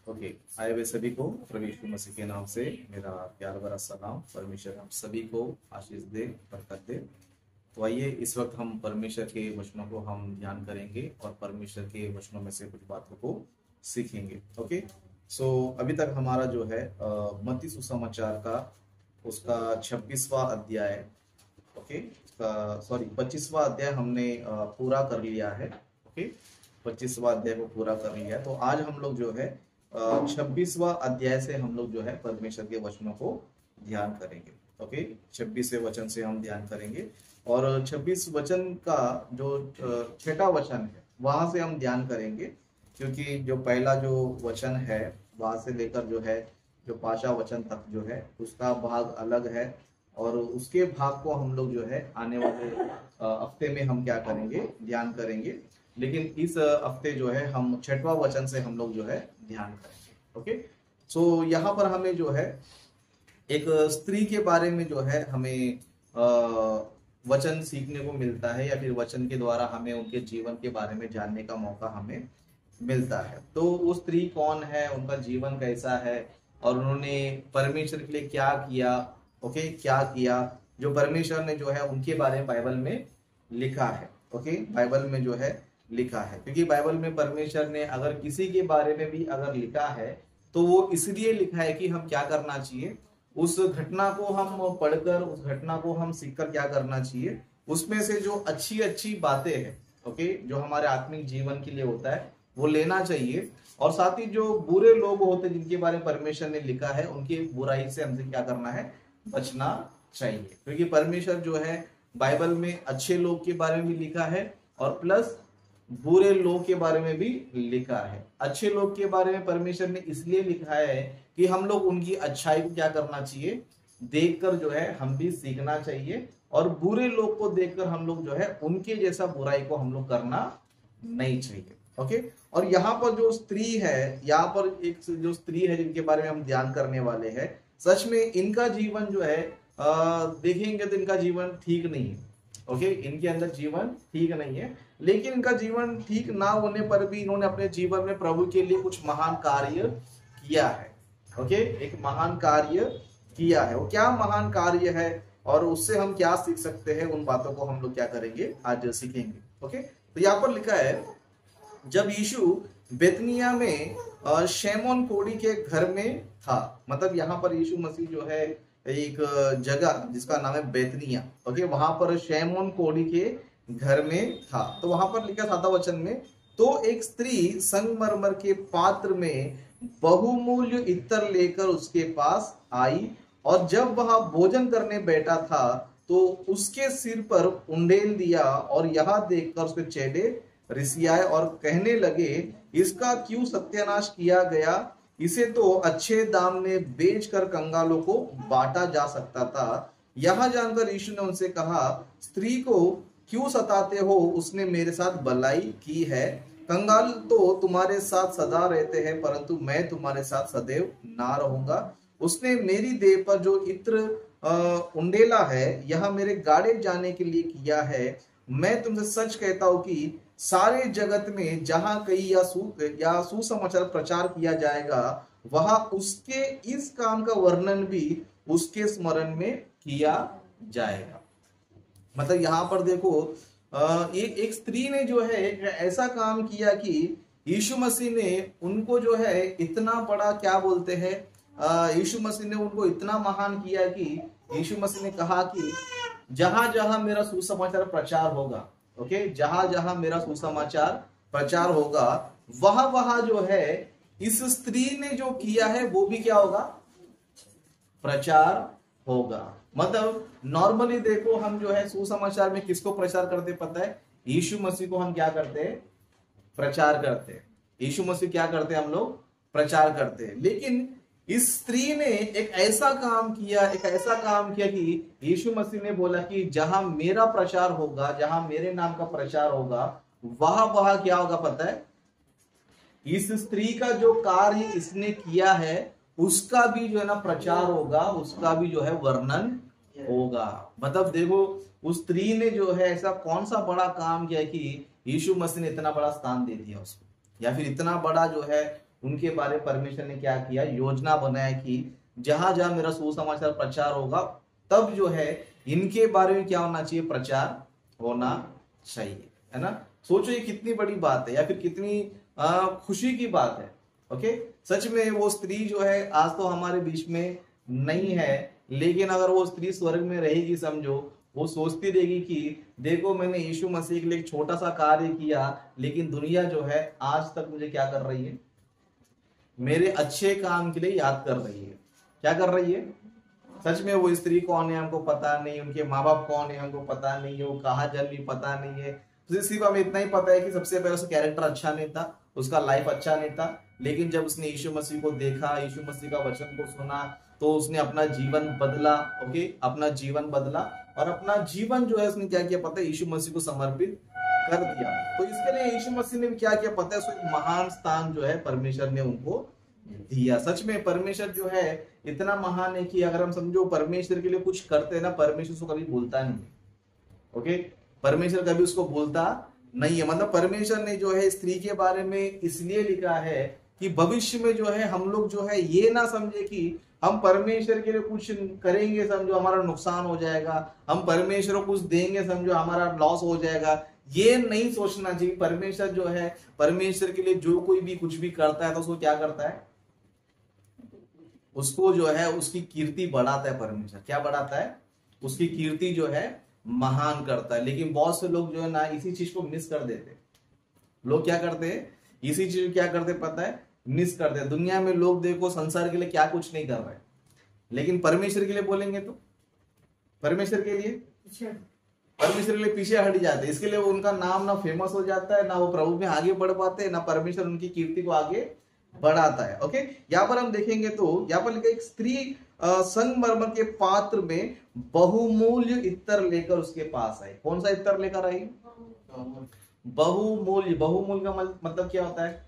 Okay, आए हुए सभी को प्रभु यीशु मसीह के नाम से मेरा प्यार भरा सलाम। परमेश्वर हम सभी को आशीष दे, बरकत दे। तो आइए इस वक्त हम परमेश्वर के वचनों को हम ध्यान करेंगे और परमेश्वर के वचनों में से कुछ बातों को सीखेंगे। ओके, सो अभी तक हमारा जो है मत्ती सुसमाचार का उसका 26वां अध्याय, ओके, सॉरी 25वां अध्याय हमने पूरा कर लिया है। ओके, 25वां अध्याय को पूरा कर लिया। तो आज हम लोग जो है 26वां अध्याय से हम लोग जो है परमेश्वर के वचनों को ध्यान करेंगे। ओके, 26वें वचन से हम ध्यान करेंगे और 26 वचन का जो छठा वचन है वहां से हम ध्यान करेंगे, क्योंकि जो पहला जो वचन है वहां से लेकर जो है जो 5वां वचन तक जो है उसका भाग अलग है और उसके भाग को हम लोग जो है आने वाले हफ्ते में हम क्या करेंगे, ध्यान करेंगे। लेकिन इस हफ्ते जो है हम छठवां वचन से हम लोग जो है ध्यान करेंगे। ओके, सो यहाँ पर हमें जो है एक स्त्री के बारे में जो है हमें वचन सीखने को मिलता है, या फिर वचन के द्वारा हमें उनके जीवन के बारे में जानने का मौका हमें मिलता है। तो वो स्त्री कौन है, उनका जीवन कैसा है और उन्होंने परमेश्वर के लिए क्या किया। ओके, क्या किया जो परमेश्वर ने जो है उनके बारे में बाइबल में लिखा है। ओके, बाइबल में जो है लिखा है, क्योंकि बाइबल में परमेश्वर ने अगर किसी के बारे में भी अगर लिखा है तो वो इसलिए लिखा है कि हम क्या करना चाहिए, उस घटना को हम पढ़कर, उस घटना को हम सीखकर क्या करना चाहिए, उसमें से जो अच्छी अच्छी बातें हैं, ओके, जो हमारे आत्मिक जीवन के लिए होता है वो लेना चाहिए। और साथ ही जो बुरे लोग होते हैं जिनके बारे में परमेश्वर ने लिखा है, उनकी बुराई से हमसे क्या करना है, बचना चाहिए। क्योंकि परमेश्वर जो है बाइबल में अच्छे लोग के बारे में भी लिखा है और प्लस बुरे लोग के बारे में भी लिखा है। अच्छे लोग के बारे में परमेश्वर ने इसलिए लिखा है कि हम लोग उनकी अच्छाई को क्या करना चाहिए, देखकर जो है हम भी सीखना चाहिए, और बुरे लोग को देखकर हम लोग जो है उनके जैसा बुराई को हम लोग करना नहीं चाहिए। ओके, और यहाँ पर जो स्त्री है, यहाँ पर एक जो स्त्री है जिनके बारे में हम ध्यान करने वाले हैं, सच में इनका जीवन जो है देखेंगे तो इनका जीवन ठीक नहीं है। ओके, इनके अंदर जीवन ठीक नहीं है, लेकिन इनका जीवन ठीक ना होने पर भी इन्होंने अपने जीवन में प्रभु के लिए कुछ महान कार्य किया है। ओके, एक महान कार्य किया है। वो क्या महान कार्य है और उससे हम क्या सीख सकते हैं, उन बातों को हम लोग क्या करेंगे, आज सीखेंगे। ओके, तो यहाँ पर लिखा है, जब यीशु बेतनिया में शैमोन कोढ़ी के घर में था, मतलब यहाँ पर यीशु मसीह जो है एक जगह जिसका नाम है बेतनिया, ओके, वहां पर शैमोन कोढ़ी के घर में था। तो वहां पर लिखा 7वां वचन में, तो एक स्त्री संगमरमर के पात्र में बहुमूल्य इत्र लेकर उसके पास आई, और जब वह भोजन करने बैठा था तो उसके सिर पर उंडेल दिया, और यह देखकर उसके चेले रिसियाए और कहने लगे, इसका क्यों सत्यानाश किया गया, इसे तो अच्छे दाम में बेचकर कंगालों को बांटा जा सकता था। यह जानकर यीशु ने उनसे कहा, स्त्री को क्यों सताते हो, उसने मेरे साथ भलाई की है। कंगाल तो तुम्हारे साथ सदा रहते हैं, परंतु मैं तुम्हारे साथ सदैव ना रहूंगा। उसने मेरी देह पर जो इत्र उंडेला है, यह मेरे गाड़े जाने के लिए किया है। मैं तुमसे सच कहता हूं कि सारे जगत में जहां कहीं या सुसमाचार प्रचार किया जाएगा, वहां उसके इस काम का वर्णन भी उसके स्मरण में किया जाएगा। मतलब यहाँ पर देखो, एक स्त्री ने जो है ऐसा काम किया कि यीशु मसीह ने उनको जो है इतना बड़ा क्या बोलते हैं, यीशु मसीह ने उनको इतना महान किया कि यीशु मसीह ने कहा कि जहां जहां मेरा सुसमाचार प्रचार होगा, ओके, जहां जहां मेरा सुसमाचार प्रचार होगा, वहां वहां जो है इस स्त्री ने जो किया है वो भी क्या होगा, प्रचार होगा। मतलब नॉर्मली देखो, हम जो है सुसमाचार में किसको प्रचार करते पता है, यीशु मसीह को हम क्या करते हैं, प्रचार करते हैं। यीशु मसीह क्या करते हैं, हम लोग प्रचार करते हैं। लेकिन इस स्त्री ने एक ऐसा काम किया कि यीशु मसीह ने बोला कि जहां मेरा प्रचार होगा, जहां मेरे नाम का प्रचार होगा, वहां वहां क्या होगा पता है, इस स्त्री का जो कार्य इसने किया है उसका भी जो है ना प्रचार होगा, उसका भी जो है वर्णन होगा। मतलब देखो, उस स्त्री ने जो है ऐसा कौन सा बड़ा काम किया कि यीशु मसीह ने इतना बड़ा स्थान दे दिया उसको, या फिर इतना बड़ा जो है उनके बारे में परमेश्वर ने क्या किया, योजना बनाया कि जहां जहां मेरा सुसमाचार प्रचार होगा तब जो है इनके बारे में क्या होना चाहिए, प्रचार होना चाहिए, है ना। सोचो ये कितनी बड़ी बात है, या फिर कितनी खुशी की बात है। ओके, सच में वो स्त्री जो है आज तो हमारे बीच में नहीं है, लेकिन अगर वो स्त्री स्वर्ग में रहेगी, समझो वो सोचती रहेगी कि देखो मैंने यीशु मसीह के लिए एक छोटा सा कार्य किया, लेकिन दुनिया जो है आज तक मुझे क्या कर रही है, मेरे अच्छे काम के लिए याद कर रही है। क्या कर रही है? सच में वो स्त्री कौन है हमको पता नहीं, उनके माँ बाप कौन है हमको पता नहीं है, वो कहाँ जन्मी पता नहीं है, सिर्फ हमें इतना ही पता है कि सबसे पहले उसका कैरेक्टर अच्छा नहीं था, उसका लाइफ अच्छा नहीं था, लेकिन जब उसने यीशु मसीह को देखा, यीशु मसीह का वचन को सुना, तो उसने अपना जीवन बदला। ओके, अपना जीवन बदला और अपना जीवन जो है उसने क्या किया पता है, यीशु मसीह को समर्पित कर दिया। तो इसके लिए यीशु मसीह ने भी क्या किया पता है, उसको एक महान स्थान जो है परमेश्वर ने उनको दिया। सच में परमेश्वर जो है इतना महान है कि अगर हम समझो परमेश्वर के लिए कुछ करते हैं ना, परमेश्वर उसको कभी भूलता नहीं। ओके, परमेश्वर कभी उसको भूलता नहीं है। मतलब परमेश्वर ने जो है स्त्री के बारे में इसलिए लिखा है कि भविष्य में जो है हम लोग जो है ये ना समझे कि हम परमेश्वर के लिए कुछ करेंगे समझो हमारा नुकसान हो जाएगा, हम परमेश्वर को कुछ देंगे समझो हमारा लॉस हो जाएगा, ये नहीं सोचना चाहिए। परमेश्वर जो है, परमेश्वर के लिए जो कोई भी कुछ भी करता है तो उसको क्या करता है, उसको जो है उसकी कीर्ति बढ़ाता है। परमेश्वर क्या बढ़ाता है, उसकी कीर्ति जो है महान करता है। लेकिन बहुत से लोग जो है ना इसी चीज को मिस कर देते। लोग क्या करते हैं, इसी चीज क्या करते पता है, मिस कर दे। दुनिया में लोग देखो संसार के लिए क्या कुछ नहीं कर रहे, लेकिन परमेश्वर के लिए बोलेंगे तो परमेश्वर के लिए पीछे हट जाते। इसके लिए उनका नाम ना फेमस हो जाता है, ना वो प्रभु में आगे बढ़ पाते हैं, ना परमेश्वर उनकी कीर्ति को आगे बढ़ाता है। ओके, यहाँ पर हम देखेंगे तो यहाँ पर लिखा एक स्त्री संगमरमर के पात्र में बहुमूल्य इत्तर लेकर उसके पास आई। कौन सा इत्तर लेकर आई? बहुमूल्य। बहुमूल्य का मतलब क्या होता है?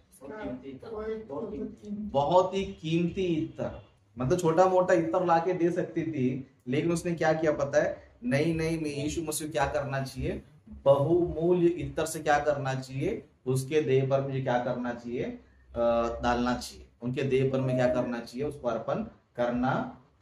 बहुत ही कीमती इत्तर। मतलब छोटा मोटा इत्तर लाके दे सकती थी, लेकिन उसने क्या किया पता है, नहीं नहीं मैं यीशु मसीह क्या करना चाहिए, बहुमूल्य इत्तर से क्या करना चाहिए, उसके देह पर मुझे क्या करना चाहिए, डालना चाहिए। उनके देह पर में क्या करना चाहिए, उसको अर्पण करना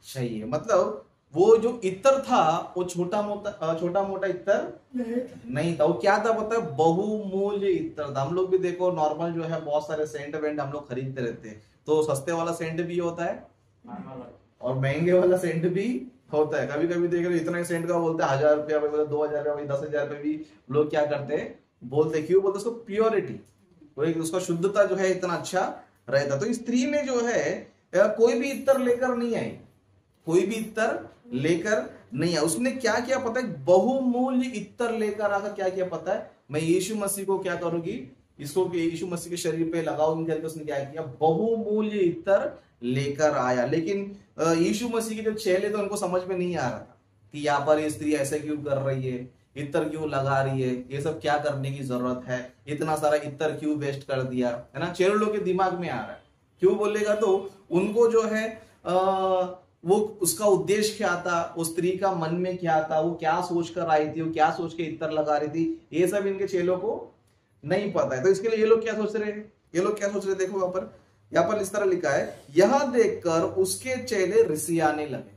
चाहिए। मतलब वो जो इत्तर था वो छोटा मोटा इत्तर नहीं था। वो क्या था पता है, बहुमूल्य इत्तर था। हम लोग भी देखो नॉर्मल जो है बहुत सारे सेंट वेंट हम लोग खरीदते रहते हैं, तो सस्ते वाला सेंट भी होता है और महंगे वाला सेंट भी होता है। कभी कभी देख रहे इतना सेंट का बोलते हैं 1000 रुपया, 2000 रुपया, 10,000 रुपये भी लोग क्या करते हैं, बोलते क्यों बोलते, उसको प्योरिटी, उसका शुद्धता जो है इतना अच्छा रहता। तो स्त्री ने जो है कोई भी इत्तर लेकर नहीं आई, कोई भी इत्तर लेकर नहीं आया। उसने क्या किया पता है, बहुमूल्य इत्तर लेकर आकर क्या किया पता है, मैं यीशु मसीह को क्या करूंगी, इसको यीशु मसीह के शरीर पे लगाऊंगी करके उसने क्या किया, बहुमूल्य इत्तर लेकर आया। लेकिन यीशु मसीह के जो चेले थे उनको समझ में नहीं आ रहा था कि यहाँ पर ये स्त्री ऐसे क्यों कर रही है, इत्तर क्यों लगा रही है, ये सब क्या करने की जरूरत है, इतना सारा इत्तर क्यों वेस्ट कर दिया, है ना। चेले लोग के दिमाग में आ रहा है। क्यों बोलेगा तो उनको जो है वो उसका उद्देश्य क्या था, उस स्त्री का मन में क्या था, वो क्या सोच कर आई थी, वो क्या सोच के इत्तर लगा रही थी, ये सब इनके चेलों को नहीं पता है। तो इसके लिए ये लोग क्या सोच रहे हैं, देखो यहाँ पर इस तरह लिखा है, यह देखकर उसके चेले रिसियाने लगे,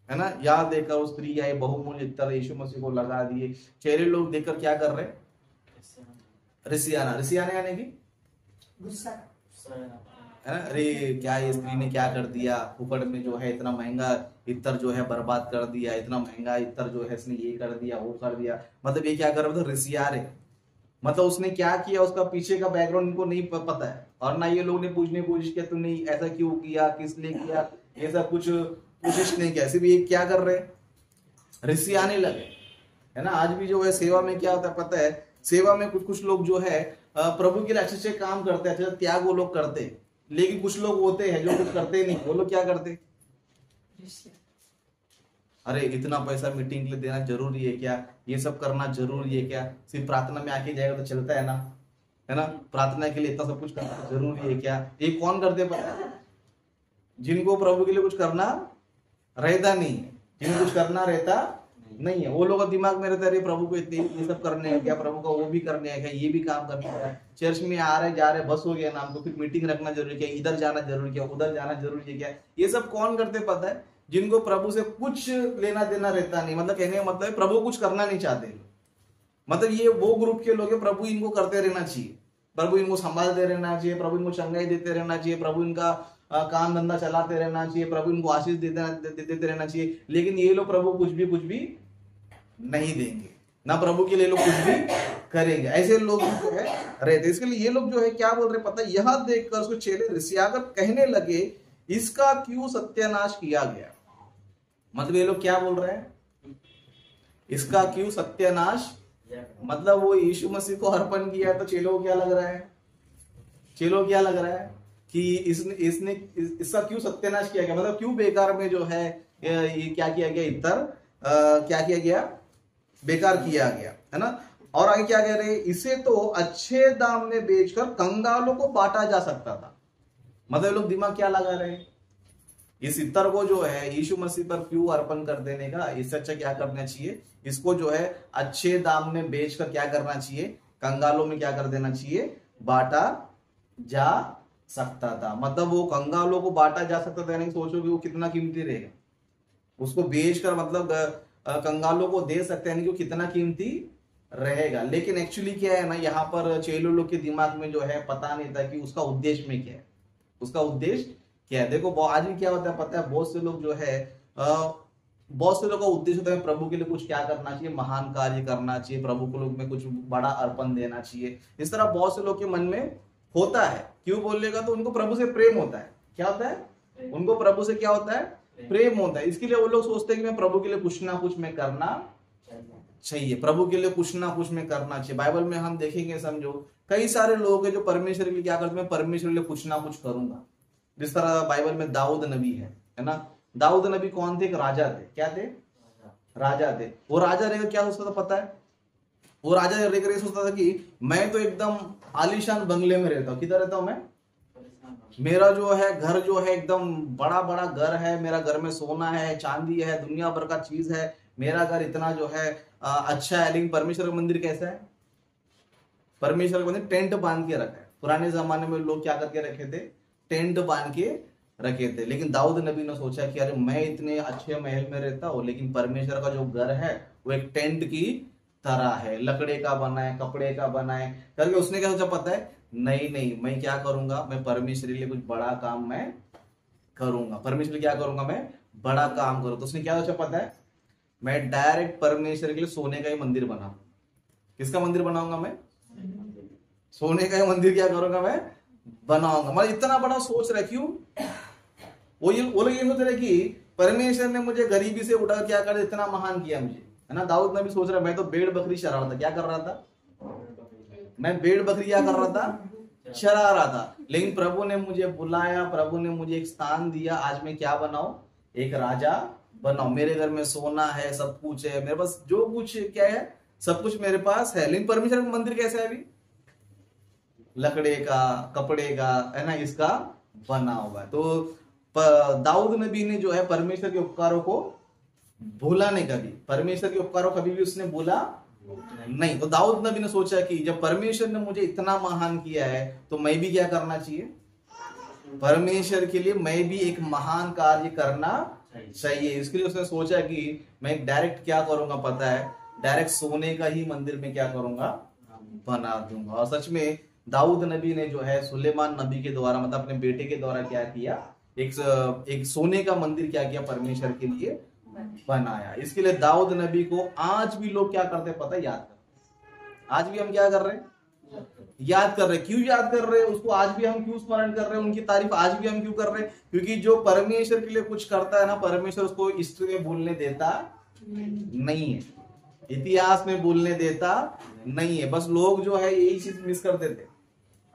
है ना। यह देखकर उस स्त्री आई, बहुमूल्य इत्तर यीशु मसीह को लगा दिए। चेले लोग देखकर क्या कर रहे हैं, रिसियाने यानी कि गुस्सा, है ना। अरे क्या ये स्त्री ने क्या कर दिया, फुकड़ में जो है इतना महंगा इत्तर जो है बर्बाद कर दिया, इतना महंगा इत्तर जो है इसने ये कर दिया, वो कर दिया। मतलब ये क्या कर रहा था, रिसिया रहे। मतलब उसने क्या किया, उसका पीछे का बैकग्राउंड इनको नहीं पता है, और ना ये लोग ने पूछने की कोशिश किया तूने ऐसा क्यों किया, किस लिए किया, ये सब कुछ कोशिश नहीं किया। सिर्फ ये क्या कर रहे, रिसियाने लगे, है ना। आज भी जो है सेवा में क्या होता है पता है, सेवा में कुछ लोग जो है प्रभु के लिए अच्छे अच्छे काम करते हैं, अच्छे त्याग वो लोग करते हैं, लेकिन कुछ लोग होते हैं जो कुछ करते नहीं, वो लोग क्या करते, अरे इतना पैसा मीटिंग के लिए देना जरूरी है क्या, ये सब करना जरूरी है क्या, सिर्फ प्रार्थना में आके जाएगा तो चलता है ना, है ना। प्रार्थना के लिए इतना सब कुछ करना जरूरी है क्या। ये कौन करते पता है, जिनको प्रभु के लिए कुछ करना रहता नहीं है, जिनको कुछ करना रहता नहीं है। वो लोग का दिमाग में रहता है, अरे प्रभु को इतने ये सब करने हैं क्या, प्रभु का वो भी करने हैं क्या, ये भी काम करने हैं, चर्च में आ रहे जा रहे बस हो गया नाम को, फिर मीटिंग रखना जरूरी क्या, इधर जाना जरूरी क्या, उधर जाना जरूरी है क्या। ये सब कौन करते पता है? जिनको प्रभु से कुछ लेना देना रहता नहीं, मतलब कहने का मतलब है प्रभु कुछ करना नहीं चाहते, मतलब ये वो ग्रुप के लोग हैं, प्रभु इनको करते रहना चाहिए, प्रभु इनको संभालते रहना चाहिए, प्रभु इनको चंगाई देते रहना चाहिए, प्रभु इनका काम धंधा चलाते रहना चाहिए, प्रभु इनको आशीष देते रहना चाहिए। लेकिन ये लोग प्रभु कुछ भी नहीं देंगे, ना प्रभु के लिए लोग कुछ भी करेंगे। ऐसे लोग जो है रहते, इसके लिए ये लोग जो है क्या बोल रहे पता है, यह देखकर उसको चेले रिसियाकर कहने लगे, इसका क्यों सत्यानाश किया गया। मतलब ये लोग क्या बोल रहे हैं, इसका क्यों सत्यानाश, मतलब वो यीशु मसीह को अर्पण किया तो चेलों को क्या लग रहा है, चेलों को क्या लग रहा है कि इसने इसका क्यों सत्यानाश किया गया, मतलब क्यों बेकार में जो है ये क्या किया गया, इतर क्या किया गया, बेकार किया गया, है ना। और आगे क्या कह रहे हैं, इसे तो अच्छे दाम में बेचकर कंगालों को बांटा जा सकता था। मतलब लोग दिमाग क्या लगा रहे हैं, इस इत्र को जो है यीशु मसीह पर क्यों अर्पण कर देने का, इससे अच्छा क्या करना चाहिए, इसको जो है अच्छे दाम में बेचकर क्या करना चाहिए, कंगालों में क्या कर देना चाहिए, बांटा जा सकता था। मतलब वो कंगालों को बांटा जा सकता था, यानी सोचोगे वो कितना कीमती रहेगा, उसको बेचकर मतलब कंगालों को दे सकते हैं, यानी कि कितना कीमती रहेगा। लेकिन एक्चुअली क्या है ना, यहाँ पर चेलो लोग के दिमाग में जो है पता नहीं था कि उसका उद्देश्य में क्या है, उसका उद्देश्य क्या है। देखो आज भी क्या होता है पता है, बहुत से लोग जो है बहुत से लोगों का उद्देश्य होता है प्रभु के लिए कुछ क्या करना चाहिए, महान कार्य करना चाहिए, प्रभु को लोग में कुछ बड़ा अर्पण देना चाहिए। इस तरह बहुत से लोग के मन में होता है। क्यों बोलेगा तो उनको प्रभु से प्रेम होता है। क्या होता है, उनको प्रभु से क्या होता है, प्रेम होता है। इसके लिए वो लोग सोचते हैं कि मैं प्रभु के लिए कुछ ना कुछ मैं करना चाहिए, प्रभु के लिए कुछ ना कुछ मैं करना चाहिए। बाइबल में हम देखेंगे, समझो कई सारे लोग हैं जो परमेश्वर के लिए क्या करते हैं, मैं परमेश्वर के लिए कुछ ना कुछ करूंगा। जिस तरह बाइबल में दाऊद नबी है ना। दाऊद नबी कौन थे, एक राजा थे। क्या थे, राजा थे। वो राजा रहकर क्या सोचता था पता है, वो राजा रहकर ये सोचता था कि मैं तो एकदम आलीशान बंगले में रहता हूँ। किधर रहता हूं मैं, मेरा जो है घर जो है एकदम बड़ा बड़ा घर है, मेरा घर में सोना है, चांदी है, दुनिया भर का चीज है, मेरा घर इतना जो है अच्छा है। लेकिन परमेश्वर का मंदिर कैसा है, परमेश्वर का मंदिर टेंट बांध के रखा है। पुराने जमाने में लोग क्या करके रखे थे, टेंट बांध के रखे थे। लेकिन दाऊद नबी ने सोचा कि अरे मैं इतने अच्छे महल में रहता हूँ, लेकिन परमेश्वर का जो घर है वो एक टेंट की तरह है, लकड़े का बना है, कपड़े का बना है करके उसने क्या सोचा पता है, नहीं नहीं मैं क्या करूंगा, मैं परमेश्वर के लिए कुछ बड़ा काम मैं करूंगा, परमेश्वर क्या करूंगा, मैं बड़ा काम करूँ। तो उसने क्या सोचा पता है, मैं डायरेक्ट परमेश्वर के लिए सोने का ही मंदिर बना। किसका मंदिर बनाऊंगा मैं, सोने का ही मंदिर क्या करूंगा मैं बनाऊंगा। मतलब इतना बड़ा सोच रहा है। क्यों, वो लोग ये सोच रहे कि परमेश्वर ने मुझे गरीबी से उठा क्या कर इतना महान किया मुझे, है ना। दाऊद नबी सोच रहा है मैं तो भेड़ बकरी चरा रहा था। क्या कर रहा था, मैं भेड़ बकरी क्या कर रहा था, चरा रहा था। लेकिन प्रभु ने मुझे बुलाया, प्रभु ने मुझे एक स्थान दिया, आज मैं क्या बनाऊं, एक राजा बनाओ। मेरे घर में सोना है, सब कुछ है, मेरे पास जो कुछ क्या है सब कुछ मेरे पास है। लेकिन परमेश्वर का मंदिर कैसा है, अभी लकड़े का, कपड़े का, है ना, इसका बना हुआ है। तो दाऊद नबी ने जो है परमेश्वर के उपकारों को भूला नहीं, कभी परमेश्वर के उपकारों कभी भी उसने भूला नहीं। तो दाऊद नबी ने सोचा कि जब परमेश्वर ने मुझे इतना महान किया है तो मैं भी क्या करना चाहिए, परमेश्वर के लिए मैं भी एक महान कार्य करना चाहिए। इसके लिए उसने सोचा कि मैं डायरेक्ट क्या करूंगा पता है, डायरेक्ट सोने का ही मंदिर में क्या करूंगा, बना दूंगा। और सच में दाऊद नबी ने जो है सुलेमान नबी के द्वारा, मतलब अपने बेटे के द्वारा क्या किया, एक सोने का मंदिर क्या किया, परमेश्वर के लिए बनाया। इसके लिए दाऊद नबी को आज भी लोग क्या करते हैं पता है, याद करते। आज भी हम क्या कर रहे हैं, याद कर रहे हैं। क्यों याद कर रहे हैं उसको, आज भी हम क्यों स्मरण कर रहे हैं, उनकी तारीफ आज भी हम क्यों कर रहे हैं, क्योंकि जो परमेश्वर के लिए कुछ करता है ना, परमेश्वर उसको हिस्ट्री में भूलने देता नहीं है, इतिहास में भूलने देता नहीं है। बस लोग जो है यही चीज मिस कर देते,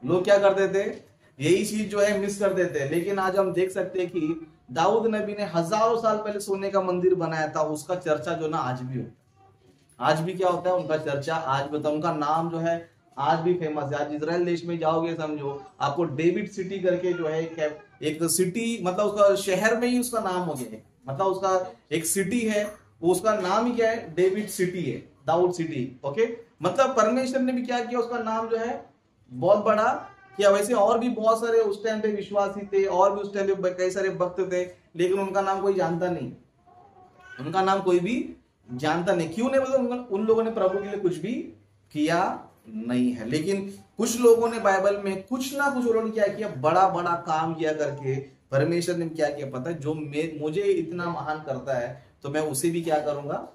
लोग क्या करते थे, यही चीज जो है मिस कर देते। लेकिन आज हम देख सकते हैं कि दाऊद नबी ने हजारों साल पहले सोने का मंदिर बनाया था, उसका चर्चा जो ना आज भी होता है। आज भी क्या होता है, उनका चर्चा आज भी होता है, उनका नाम जो है आज भी फेमस है। आज इजराइल देश में जाओगे समझो, आपको डेविड सिटी करके जो है एक सिटी, मतलब उसका शहर में ही उसका नाम हो गया है, मतलब उसका एक सिटी है उसका नाम ही क्या है, डेविड सिटी है, दाऊद सिटी। ओके, मतलब परमेश्वर ने भी क्या किया, उसका नाम जो है बहुत बड़ा किया। वैसे और भी बहुत सारे उस टाइम पे विश्वासी थे, और भी उस टाइम पे कई सारे भक्त थे, लेकिन उनका नाम कोई जानता नहीं, उनका नाम कोई भी जानता नहीं। क्यों नहीं, मतलब उन लोगों ने प्रभु के लिए कुछ भी किया नहीं है। लेकिन कुछ लोगों ने बाइबल में कुछ ना कुछ उन्होंने क्या किया, बड़ा बड़ा काम किया करके परमेश्वर ने क्या किया पता है, जो मुझे इतना महान करता है तो मैं उसे भी क्या करूंगा,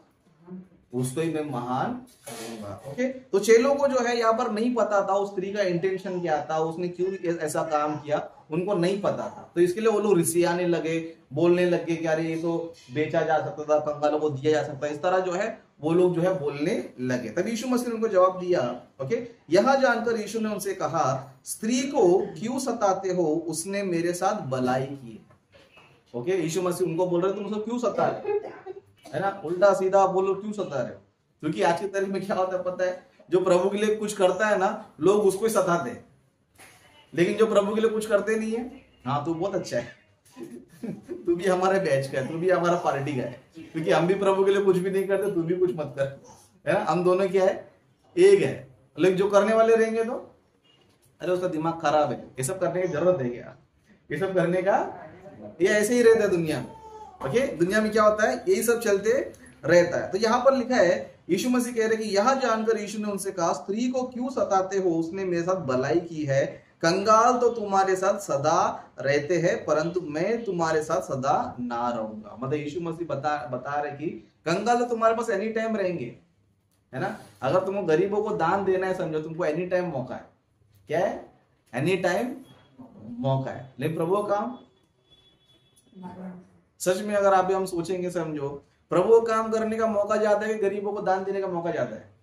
उसको ही मैं महान करूंगा। ओके, तो चेलों को जो है यहाँ पर नहीं पता था उस स्त्री का इंटेंशन क्या था, उसने क्यों ऐसा काम किया, उनको नहीं पता था। तो इसके लिए वो लोग रिसियाने लगे, बोलने लगे कि अरे ये तो बेचा जा सकता था, कंगालों को दिया जा सकता है, इस तरह जो है वो लोग जो है बोलने लगे। तब यीशु मसीह ने उनको जवाब दिया। ओके, यह जानकर यीशु ने उनसे कहा, स्त्री को क्यों सताते हो, उसने मेरे साथ भलाई की। ओके, यीशु मसीह उनको बोल रहे तुम उसको क्यों सता रहे, है ना, उल्टा सीधा बोलो क्यों सता रहे हो। क्योंकि आज की तारीख में क्या होता है पता है, जो प्रभु के लिए कुछ करता है ना, लोग उसको ही सताते हैं, लेकिन जो प्रभु के लिए कुछ करते नहीं है, हाँ तू बहुत अच्छा है, तू भी हमारे बैच का है, तू भी हमारा पार्टी का है, क्योंकि हम भी प्रभु के लिए कुछ भी नहीं करते, तू भी कुछ मत कर, है ना, हम दोनों क्या है, एक है। लेकिन जो करने वाले रहेंगे तो अरे उसका दिमाग खराब है, ये सब करने की जरूरत है क्या, ये सब करने का, ये ऐसे ही रहता है दुनिया में। ओके, दुनिया में क्या होता है, यही सब चलते रहता है। तो यहाँ पर लिखा है, यीशु मसीह कह रहे कि यह जानकर यीशु ने उनसे कहा, स्त्री को क्यों सताते हो, उसने मेरे साथ भलाई की है। कंगाल तो तुम्हारे साथ सदा रहते हैं, परंतु मैं तुम्हारे साथ सदा ना रहूंगा। मतलब यीशु मसीह बता रहे कि कंगाल तो तुम्हारे पास एनी टाइम रहेंगे, है ना। अगर तुमको गरीबों को दान देना है, समझो तुमको एनी टाइम मौका है, क्या है, एनी टाइम मौका है। लेकिन प्रभु का काम, सच में अगर आप हम सोचेंगे, समझो प्रभु काम करने का मौका ज्यादा है कि गरीबों को दान देने का मौका ज्यादा है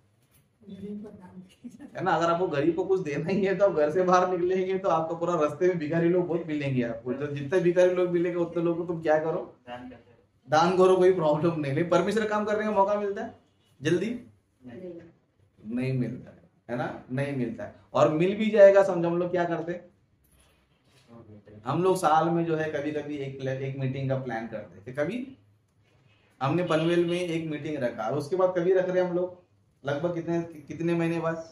ना। अगर आपको गरीब को कुछ देना ही है तो आप घर से बाहर निकलेंगे तो आपको पूरा रास्ते में भिखारी लोग बहुत मिलेंगे आपको, तो जितने भिखारी लोग मिलेंगे उतने लोग को तुम क्या करो, दान करो, कोई प्रॉब्लम नहीं। लेकिन परमेश्वर काम करने का मौका मिलता है जल्दी नहीं मिलता है ना, नहीं मिलता है। और मिल भी जाएगा, समझो हम लोग क्या करते, हम लोग साल में जो है कभी कभी एक मीटिंग का प्लान करते थे। कभी हमने पनवेल में एक मीटिंग रखा, उसके बाद कभी रख रहे हम लोग लगभग कितने महीने बाद,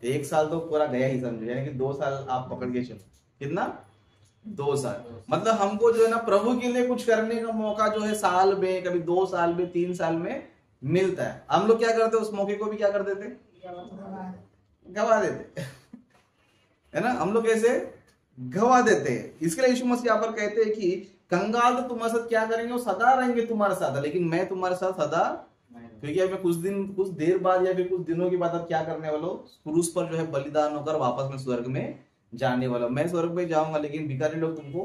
एक साल तो पूरा गया ही समझो, यानी कि 2 साल आप पकड़ के चलो, कितना 2 साल। मतलब हमको जो है ना प्रभु के लिए कुछ करने का मौका जो है साल में, कभी 2 साल में, 3 साल में मिलता है। हम लोग क्या करते, उस मौके को भी क्या कर देते, गवा देते, है ना, हम लोग कैसे गवा देते हैं। इसके लिए यीशु मसीह यहाँ पर कहते हैं कि कंगाल तो तुम्हारे साथ क्या करेंगे, वो सदा रहेंगे तुम्हारे साथ, लेकिन मैं तुम्हारे साथ सदा, क्योंकि अब कुछ देर बाद या फिर कुछ दिनों के बाद अब क्या करने वालों, क्रूस पर जो है बलिदान होकर वापस में स्वर्ग में जाने वाला। मैं स्वर्ग में जाऊंगा, लेकिन भिखारी लोग तुमको,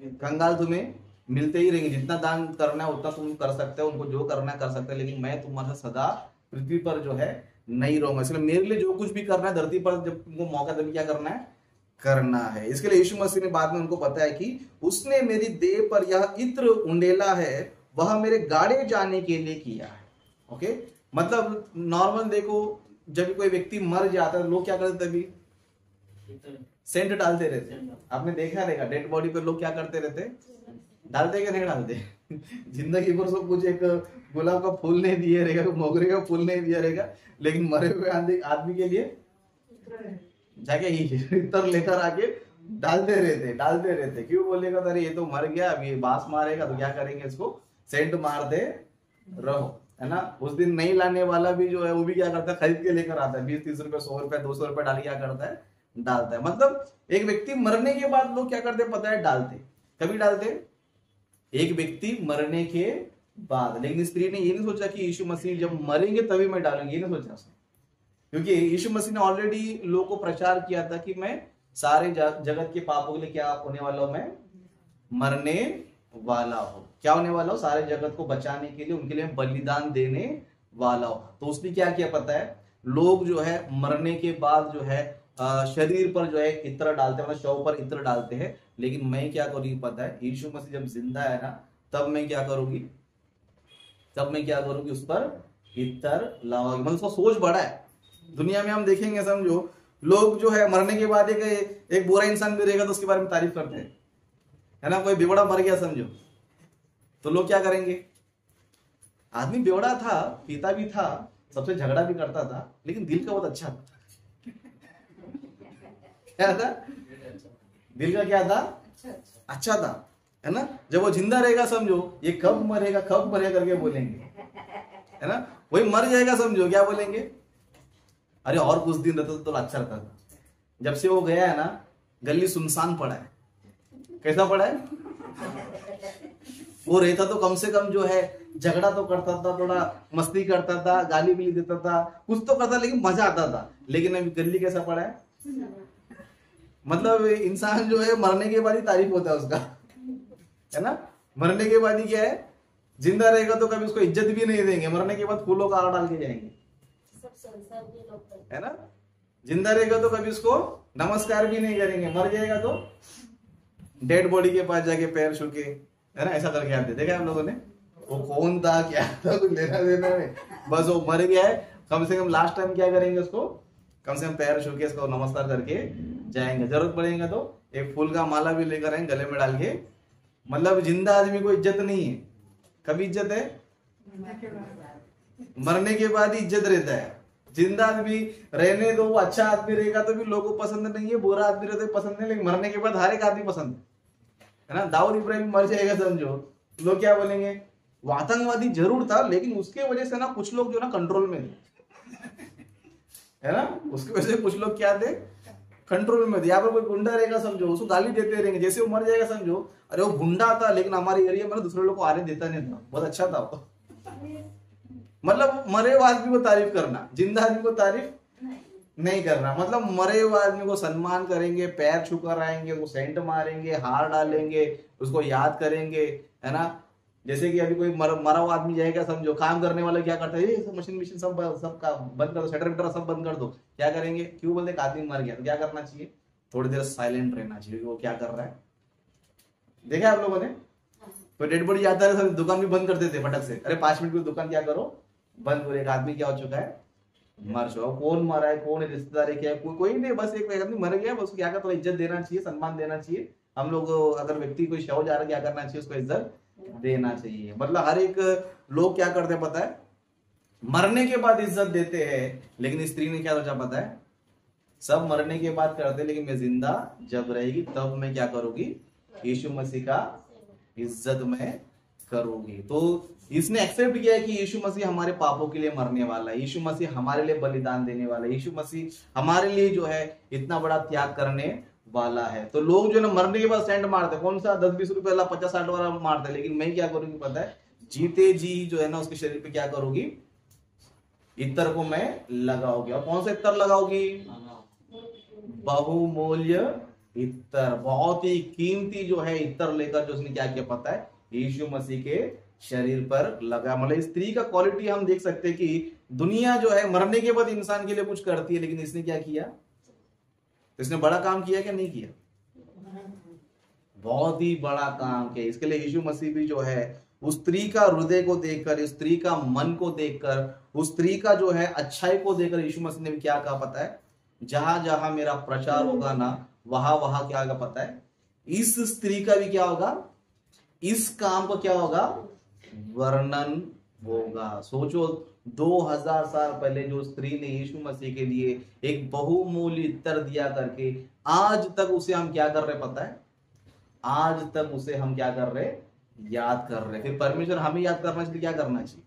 कंगाल तुम्हें मिलते ही रहेंगे। जितना दान करना है उतना तुम कर सकते हो, उनको जो करना है कर सकते हैं, लेकिन मैं तुम्हारे साथ सदा पृथ्वी पर जो है नहीं रहूंगा। इसलिए मेरे लिए जो कुछ भी करना है धरती पर, जब तुमको मौका तभी क्या करना है, करना है। इसके लिए यीशु मसीह ने बाद में उनको बताया कि उसने मेरी देह पर यह इत्र उंडेला है, वह मेरे गाड़े जाने के लिए किया है। ओके, मतलब नॉर्मल देखो, जब कोई व्यक्ति मर जाता है लोग क्या करते, तभी सेंट डालते रहते। आपने देखा रहेगा डेड बॉडी पर लोग क्या करते रहते, डालते क्या नहीं डालते। जिंदगी भर सब कुछ, एक गुलाब का फूल नहीं दिया रहेगा, मोगरे का फूल नहीं दिया रहेगा, लेकिन मरे हुए आदमी के लिए जाके इतर लेकर आके डालते रहते। क्यों बोलेगा, अरे ये तो मर गया, अब ये बांस मारेगा तो क्या करेंगे, इसको सेंट मार दे रहो, है ना। उस दिन नहीं लाने वाला भी जो है वो भी क्या करता है, खरीद के लेकर आता है, 20-30 रुपए, 100 रुपए, 200 रुपए डाल क्या करता है, डालता है। मतलब एक व्यक्ति मरने के बाद लोग क्या करते पता है, डालते। कभी डालते, एक व्यक्ति मरने के बाद। लेकिन स्त्री ने ये नहीं सोचा कि यीशु मसीह जब मरेंगे तभी मैं डालूंगी, ये नहीं सोचा उसने, क्योंकि यीशु मसीह ने ऑलरेडी लोगों को प्रचार किया था कि मैं सारे जगत के पापों के लिए क्या होने वाला हूं, मैं मरने वाला हूं। क्या होने वाला हूं, सारे जगत को बचाने के लिए, उनके लिए बलिदान देने वाला हूं। तो उसने क्या किया पता है, लोग जो है मरने के बाद जो है शरीर पर जो है इत्र डालते हैं, मतलब शव पर इत्र डालते हैं। लेकिन मैं क्या करूंगी पता है, यीशु मसीह जब जिंदा है ना, तब मैं क्या करूंगी, उस पर इत्र लाऊंगी। मतलब उसका सोच बड़ा है। दुनिया में हम देखेंगे, समझो लोग जो है मरने के बाद एक बुरा इंसान भी रहेगा तो उसके बारे में तारीफ करते हैं, है ना। कोई बिगड़ा मर गया समझो, तो लोग क्या करेंगे? आदमी बेवड़ा था, पीता भी था, सबसे झगड़ा भी करता था, लेकिन दिल का बहुत अच्छा था। क्या था? दिल का क्या था? अच्छा था, है ना। जब वो जिंदा रहेगा समझो, ये कब मरेगा करके बोलेंगे, है ना। वही मर जाएगा समझो, क्या बोलेंगे? अरे और कुछ दिन रहता तो अच्छा रहता था। जब से वो गया है ना, गली सुनसान पड़ा है। कैसा पड़ा है? वो रहता तो कम से कम जो है झगड़ा तो करता था, थोड़ा मस्ती करता था, गाली भी देता था, कुछ तो करता, लेकिन मजा आता था। लेकिन अभी गली कैसा पड़ा है? मतलब इंसान जो है मरने के बाद ही तारीफ होता है उसका, है ना। मरने के बाद ही क्या है? जिंदा रहेगा तो कभी उसको इज्जत भी नहीं देंगे, मरने के बाद फूलों का हार डाल के जाएंगे, है ना। जिंदा रहेगा तो कभी उसको नमस्कार भी नहीं करेंगे, मर जाएगा तो डेड बॉडी के पास जाके पैर छू के, है ना, ऐसा करके आते। देखा आप लोगों ने? वो कौन था, क्या था, कुछ लेना देना नहीं, बस वो मर गया है। कम से कम लास्ट टाइम क्या करेंगे? उसको कम से कम पैर छू के उसको नमस्कार करके जाएंगे। जरूरत पड़ेगा तो एक फूल का माला भी लेकर आएंगे गले में डाल के। मतलब जिंदा आदमी को इज्जत नहीं है, कभी इज्जत है? मरने के बाद ही इज्जत रहता है। जिंदा आदमी रहने दो, वो अच्छा आदमी रहेगा तो भी लोगों को पसंद नहीं है, बुरा आदमी रहता है पसंद नहीं, लेकिन मरने के बाद हर एक आदमी पसंद है ना। दाऊद इब्राहिम मर जाएगा समझो, लोग क्या बोलेंगे? वो आतंकवादी जरूर था, लेकिन उसके वजह से ना कुछ लोग जो ना कंट्रोल में थे, है ना। उसकी वजह से कुछ लोग क्या थे? कंट्रोल में थे। यहाँ पर कोई गुंडा रहेगा समझो, उसको गाली देते रहेंगे, जैसे वो मर जाएगा समझो, अरे वो गुंडा था लेकिन हमारे एरिया में दूसरे लोग को आने देता नहीं था, बहुत अच्छा था वो। मतलब मरे हुए आदमी को तारीफ करना, जिंदा आदमी को तारीफ नहीं करना। मतलब मरे हुए आदमी को सम्मान करेंगे, पैर छूकर आएंगे, वो सेंट मारेंगे, हार डालेंगे, उसको याद करेंगे, है ना। जैसे कि अभी कोई मरा हुआ आदमी जाएगा समझो, काम करने वाला क्या करता है? सब मशीन सब का बंद कर दो, शटर विटर सब बंद कर दो। क्या करेंगे? क्यों? बोलते आदमी मर गया तो क्या करना चाहिए? थोड़ी देर साइलेंट रहना चाहिए, वो क्या कर रहा है। देखा आप लोगों ने? तो डेड बॉडी जाता है, सब दुकान भी बंद कर देते फटक से। अरे 5 मिनट की दुकान क्या करो, बंद करो। एक आदमी क्या हो चुका है? मर चुका। कौन मरा है, कौन है, रिश्तेदार है, क्या है? कोई नहीं, बस एक आदमी मर गया, बस क्या करता है? इज्जत देना चाहिए, सम्मान देना चाहिए। हम लोग अगर व्यक्ति कोई शव जा रहा है, क्या करना चाहिए? उसको इज्जत देना चाहिए। मतलब हर एक लोग क्या करते हैं पता है? मरने के बाद इज्जत देते हैं, लेकिन स्त्री ने क्या सोचा पता है? सब मरने के बाद करते, लेकिन मैं जिंदा जब रहेगी तब मैं क्या करूंगी? यीशु मसीह का इज्जत में करूंगी। तो इसने एक्सेप्ट किया है कि यीशु मसीह हमारे पापों के लिए मरने वाला है, यीशु मसीह हमारे लिए बलिदान देने वाला है, यीशु मसीह हमारे लिए जो है इतना बड़ा त्याग करने वाला है। तो लोग जो है ना मरने के बाद सेंट मारते, कौन सा 10-20 रुपए वाला 50-60 वाला मारते, लेकिन मैं क्या करूंगी पता है? जीते जी जो है ना उसके शरीर पे क्या करूंगी? इत्र को मैं लगाओगी। और कौन सा इत्र लगाओगी? बहुमूल्य इत्र, बहुत ही कीमती जो है इत्र लेकर जो उसने क्या किया पता है? यीशु मसीह के शरीर पर लगा। मतलब स्त्री का क्वालिटी हम देख सकते हैं कि दुनिया जो है मरने के बाद इंसान के लिए कुछ करती है, लेकिन इसने क्या किया? इसने बड़ा काम किया क्या नहीं किया? बहुत ही बड़ा काम किया। इसके लिए यीशु मसीह भी जो है उस स्त्री का हृदय को देखकर, उस स्त्री का मन को देखकर, उस स्त्री का जो है अच्छाई को देखकर यीशु मसीह ने भी क्या कहा पता है? जहां जहां मेरा प्रचार होगा ना, वहां वहां क्या होगा पता है? इस स्त्री का भी क्या होगा? इस काम को क्या होगा? वर्णन होगा। सोचो 2000 साल पहले जो स्त्री ने यीशु मसीह के लिए एक बहुमूल्य इत्र दिया करके, आज तक उसे हम क्या कर रहे पता है? आज तक उसे हम क्या कर रहे? याद कर रहे। फिर परमेश्वर हमें याद करना चाहिए, क्या करना चाहिए?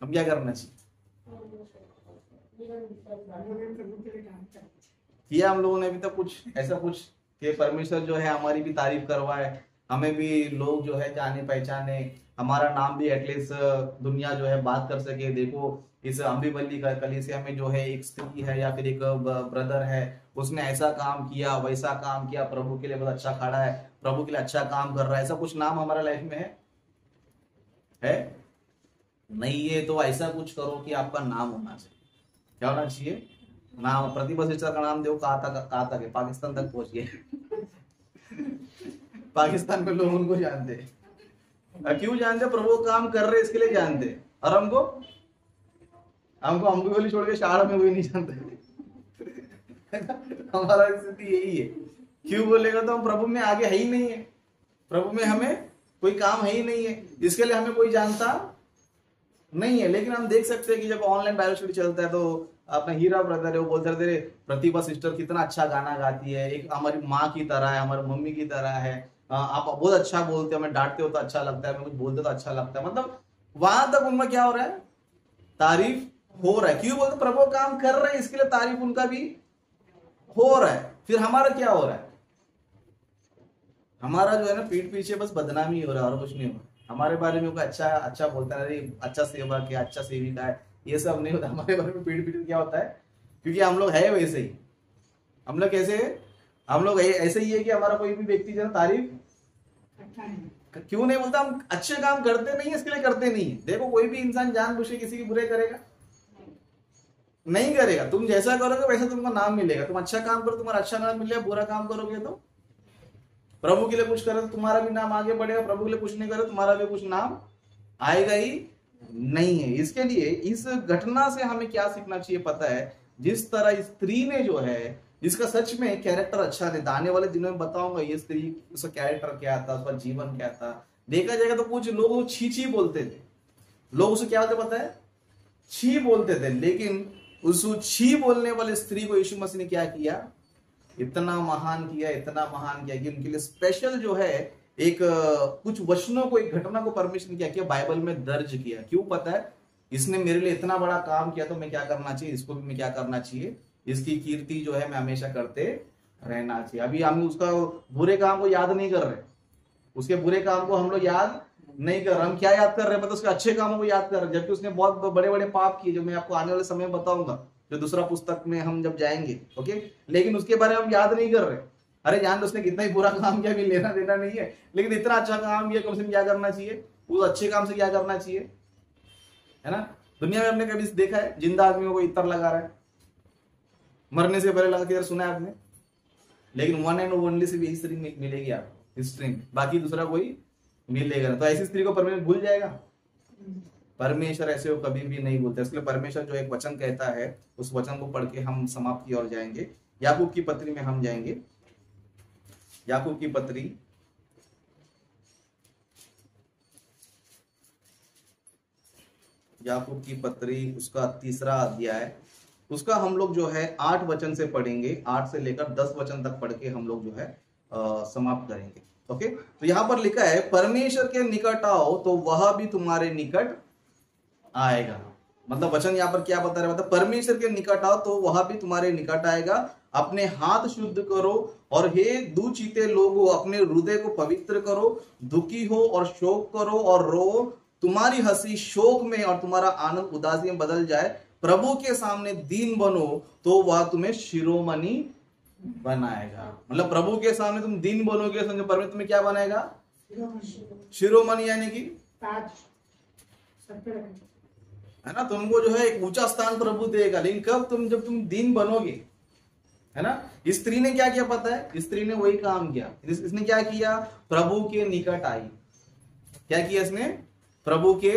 हम क्या करना चाहिए? किया हम लोगों ने अभी तक कुछ ऐसा कुछ कि परमेश्वर जो है हमारी भी तारीफ करवाए, हमें भी लोग जो है जाने पहचाने, हमारा नाम भी एटलीस्ट दुनिया जो है बात कर सके। देखो इस अम्बीवली कलीसिया में जो है एक स्त्री है या फिर एक ब्रदर है, उसने ऐसा काम किया, वैसा काम किया, प्रभु के लिए बहुत अच्छा खड़ा है, प्रभु के लिए अच्छा काम कर रहा है। ऐसा कुछ नाम हमारा लाइफ में है नहीं है? तो ऐसा कुछ करो कि आपका नाम होना चाहिए। क्या होना चाहिए? नाम। प्रतिभा सिस्टर का नाम देखो कहाँ तक है, पाकिस्तान तक पहुंच गए। पाकिस्तान में लोग उनको जानते हैं। क्यों जानते? प्रभु काम कर रहे इसके लिए जानते। और हमको अम्बीवली छोड़ के शहर में कोई नहीं जानते। हमारा स्थिति यही है। क्यों बोलेगा? तो हम प्रभु में आगे है ही नहीं है, प्रभु में हमें कोई काम है ही नहीं है, इसके लिए हमें कोई जानता नहीं है। लेकिन हम देख सकते हैं कि जब ऑनलाइन बाइबल स्टडी चलता है तो अपना हीरा ब्रदर है वो बोलते रहते हैं प्रतिभा सिस्टर कितना अच्छा गाना गाती है, एक हमारी माँ की तरह है, हमारी मम्मी की तरह है, आप बहुत अच्छा बोलते हो, हमें डांटते हो तो अच्छा लगता है, हमें कुछ बोलते तो अच्छा लगता है। मतलब वहां तक उनमें क्या हो रहा है, तारीफ हो रहा है। क्यों बोलते, प्रभु काम कर रहे हैं इसके लिए तारीफ उनका भी हो रहा है। फिर हमारा क्या हो रहा है, हमारा जो है ना पीठ पीछे बस बदनामी हो रहा है और कुछ नहीं हो रहा। हमारे बारे में कोई अच्छा अच्छा बोलता है, अरे अच्छा सेवक है, अच्छा सेविका है, ये सब नहीं होता। हमारे बारे में पीठ पीछे क्या होता है, क्योंकि हम लोग है वैसे ही, हम लोग कैसे, हम लोग ऐसे ही है कि हमारा कोई भी व्यक्ति जो है तारीफ क्यों नहीं बोलता, हम अच्छे काम करते नहीं है इसके लिए करते नहीं है। देखो कोई भी इंसान जानबूझ के किसी की बुराई करेगा नहीं करेगा, तुम जैसा करोगे वैसा तुमको नाम मिलेगा। तुम अच्छा काम करो तुम्हारा अच्छा नाम मिलेगा, बुरा काम करोगे तो प्रभु के लिए कुछ करे तो तुम्हारा भी नाम आगे बढ़ेगा, प्रभु के लिए कुछ नहीं करे तुम्हारा भी कुछ नाम आएगा ही नहीं है। इसके लिए इस घटना से हमें क्या सीखना चाहिए पता है, जिस तरह स्त्री ने जो है, जिसका सच में कैरेक्टर अच्छा नहीं था, आने वाले दिनों में बताऊंगा ये स्त्री उसका कैरेक्टर क्या था, उसका जीवन क्या था। देखा जाएगा तो कुछ लोग छी छी बोलते थे, लोग उसे क्या होता पता है, छी बोलते थे। लेकिन उस छी बोलने वाले स्त्री को यीशु मसीह ने क्या किया, इतना महान किया, इतना महान किया कि उनके लिए स्पेशल जो है एक कुछ वचनों को, एक घटना को परमेश्वर ने क्या किया, बाइबल में दर्ज किया। क्यों पता है, इसने मेरे लिए इतना बड़ा काम किया तो मैं क्या करना चाहिए, इसको भी मैं क्या करना चाहिए, इसकी कीर्ति जो है मैं हमेशा करते रहना चाहिए। अभी हम उसका बुरे काम को याद नहीं कर रहे, उसके बुरे काम को हम लोग याद नहीं कर रहे, हम क्या याद कर रहे हैं, मतलब उसके अच्छे कामों को याद कर रहे हैं, जबकि उसने बहुत बड़े बड़े पाप किए, जो मैं आपको आने वाले समय में बताऊंगा, जो दूसरा पुस्तक में हम जब जाएंगे। ओके, लेकिन उसके बारे में हम याद नहीं कर रहे। अरे जान, उसने कितना ही बुरा काम किया, भी लेना देना नहीं है, लेकिन इतना अच्छा काम किया, कम से कम क्या करना चाहिए, उस अच्छे काम से क्या करना चाहिए, है ना। दुनिया में आपने कभी देखा है जिंदा आदमियों को इत्र लगा रहा है, मरने से पहले लगा के, सुना है आपने। लेकिन वन एंड ओनली सिर्फ यही स्त्री मिलेगी आपको हिस्ट्री में, बाकी दूसरा कोई मिलेगा। तो ऐसी स्त्री को परमेश्वर भूल जाएगा, परमेश्वर ऐसे को कभी भी नहीं भूलता। इसलिए परमेश्वर जो एक वचन कहता है, उस वचन को पढ़ के हम समाप्ति की ओर जाएंगे। याकूब की पत्री में हम जाएंगे, याकूब की पत्री याकूब की पत्री उसका 3रा अध्याय, उसका हम लोग जो है 8 वचन से पढ़ेंगे, 8 से लेकर 10 वचन तक पढ़ के हम लोग जो है समाप्त करेंगे। ओके, तो यहां पर लिखा है, परमेश्वर के निकट आओ तो वह भी तुम्हारे निकट आएगा। मतलब वचन यहाँ पर क्या बता रहा है, मतलब परमेश्वर के निकट आओ तो वह भी तुम्हारे निकट आएगा। अपने हाथ शुद्ध करो और हे दुचिते लोगों अपने हृदय को पवित्र करो, दुखी हो और शोक करो और रो, तुम्हारी हंसी शोक में और तुम्हारा आनंद उदासी में बदल जाए। प्रभु के सामने दीन बनो तो वह तुम्हें शिरोमणि बनाएगा। मतलब प्रभु के सामने तुम दीन बनोगे, समझो परमेश्वर तुम्हें क्या बनाएगा, शिरोमणि, यानी कि है ना, तुमको जो है एक ऊंचा स्थान प्रभु देगा। लेकिन कब, जब तुम दीन बनोगे, है ना। स्त्री ने क्या किया पता है, स्त्री ने वही काम किया। इसने क्या किया, प्रभु के निकट आई। क्या किया इसने, प्रभु के